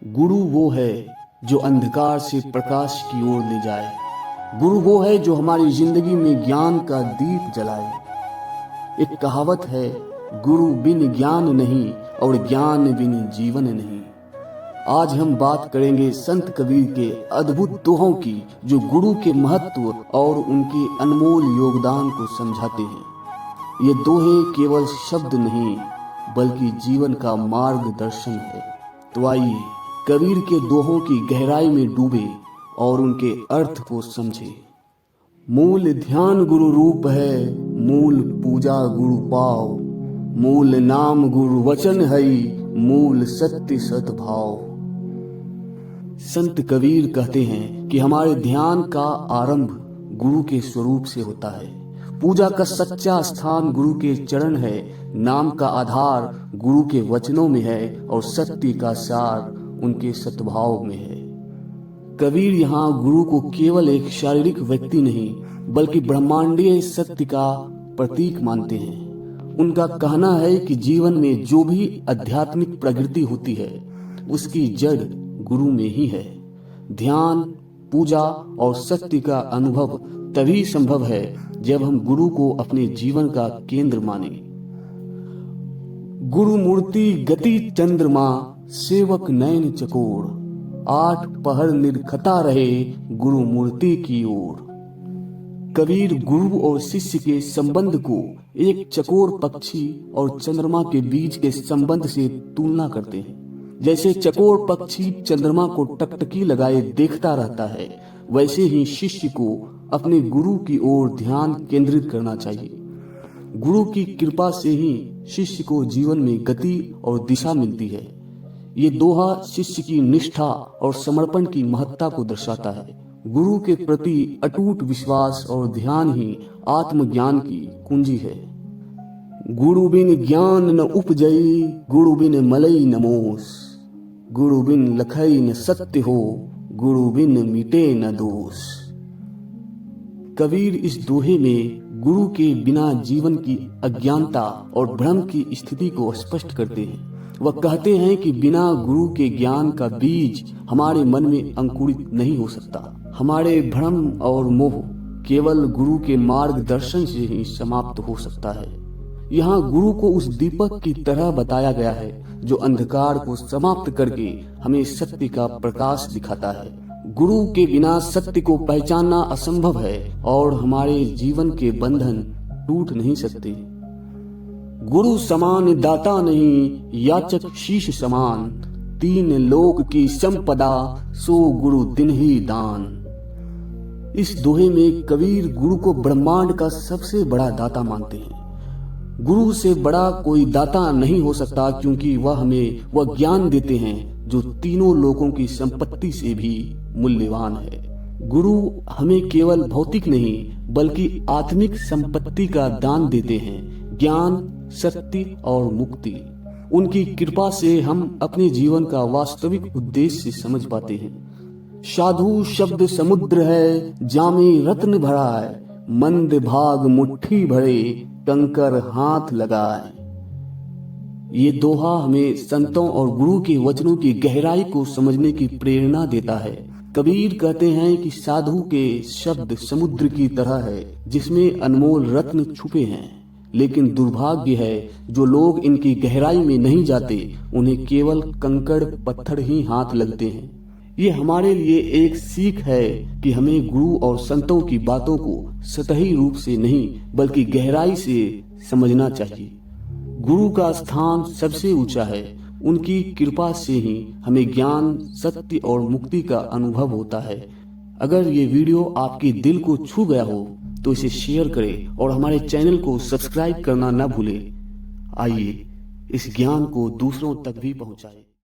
गुरु वो है जो अंधकार से प्रकाश की ओर ले जाए। गुरु वो है जो हमारी जिंदगी में ज्ञान का दीप जलाए। एक कहावत है, गुरु बिन ज्ञान नहीं और ज्ञान बिन जीवन नहीं। आज हम बात करेंगे संत कबीर के अद्भुत दोहों की, जो गुरु के महत्व और उनके अनमोल योगदान को समझाते हैं। ये दोहे केवल शब्द नहीं बल्कि जीवन का मार्गदर्शन है। तो आइए कबीर के दोहों की गहराई में डूबे और उनके अर्थ को समझे। मूल ध्यान गुरु रूप है, मूल पूजा गुरु पाव, मूल नाम गुरु वचन है, मूल सत्य सद्भाव। संत कबीर कहते हैं कि हमारे ध्यान का आरंभ गुरु के स्वरूप से होता है। पूजा का सच्चा स्थान गुरु के चरण है, नाम का आधार गुरु के वचनों में है और सत्य का सार उनके सद्भाव में है। कबीर यहाँ गुरु को केवल एक शारीरिक व्यक्ति नहीं बल्कि ब्रह्मांडीय सत्य का प्रतीक मानते हैं। उनका कहना है कि जीवन में जो भी आध्यात्मिक प्रगति होती है उसकी जड़ गुरु में ही है। ध्यान, पूजा और सत्य का अनुभव तभी संभव है जब हम गुरु को अपने जीवन का केंद्र माने। गुरु मूर्ति गति चंद्रमा, सेवक नयन चकोर, 8 पहर निर्खता रहे गुरु मूर्ति की ओर। कबीर गुरु और शिष्य के संबंध को एक चकोर पक्षी और चंद्रमा के बीच के संबंध से तुलना करते हैं। जैसे चकोर पक्षी चंद्रमा को टकटकी लगाए देखता रहता है, वैसे ही शिष्य को अपने गुरु की ओर ध्यान केंद्रित करना चाहिए। गुरु की कृपा से ही शिष्य को जीवन में गति और दिशा मिलती है। ये दोहा शिष्य की निष्ठा और समर्पण की महत्ता को दर्शाता है। गुरु के प्रति अटूट विश्वास और ध्यान ही आत्मज्ञान की कुंजी है। गुरु बिन ज्ञान न उपजई, गुरु बिन मलई न मोस, गुरु बिन लखई न सत्य हो, गुरु बिन मिटे न दोष। कबीर इस दोहे में गुरु के बिना जीवन की अज्ञानता और भ्रम की स्थिति को स्पष्ट करते हैं। वह कहते हैं कि बिना गुरु के ज्ञान का बीज हमारे मन में अंकुरित नहीं हो सकता। हमारे भ्रम और मोह केवल गुरु के मार्गदर्शन से ही समाप्त हो सकता है। यहाँ गुरु को उस दीपक की तरह बताया गया है जो अंधकार को समाप्त करके हमें सत्य का प्रकाश दिखाता है। गुरु के बिना सत्य को पहचानना असंभव है और हमारे जीवन के बंधन टूट नहीं सकते। गुरु समान दाता नहीं, याचक शीश समान, 3 लोक की संपदा, सो गुरु दिन ही दान। इस दोहे में कबीर गुरु को ब्रह्मांड का सबसे बड़ा दाता मानते हैं। गुरु से बड़ा कोई दाता नहीं हो सकता, क्योंकि वह हमें वह ज्ञान देते हैं जो तीनों लोकों की संपत्ति से भी मूल्यवान है। गुरु हमें केवल भौतिक नहीं बल्कि आत्मिक संपत्ति का दान देते हैं, ज्ञान, शक्ति और मुक्ति। उनकी कृपा से हम अपने जीवन का वास्तविक उद्देश्य समझ पाते हैं। साधु शब्द समुद्र है, जामे रत्न भरा है, मंद भाग मुट्ठी भरे, कंकर हाथ लगाए। ये दोहा हमें संतों और गुरु के वचनों की गहराई को समझने की प्रेरणा देता है। कबीर कहते हैं कि साधु के शब्द समुद्र की तरह है जिसमें अनमोल रत्न छुपे हैं, लेकिन दुर्भाग्य है जो लोग इनकी गहराई में नहीं जाते, उन्हें केवल कंकड़ पत्थर ही हाथ लगते हैं। ये हमारे लिए एक सीख है कि हमें गुरु और संतों की बातों को सतही रूप से नहीं बल्कि गहराई से समझना चाहिए। गुरु का स्थान सबसे ऊंचा है। उनकी कृपा से ही हमें ज्ञान, सत्य और मुक्ति का अनुभव होता है। अगर ये वीडियो आपके दिल को छू गया हो तो इसे शेयर करें और हमारे चैनल को सब्सक्राइब करना न भूलें। आइए इस ज्ञान को दूसरों तक भी पहुंचाएं।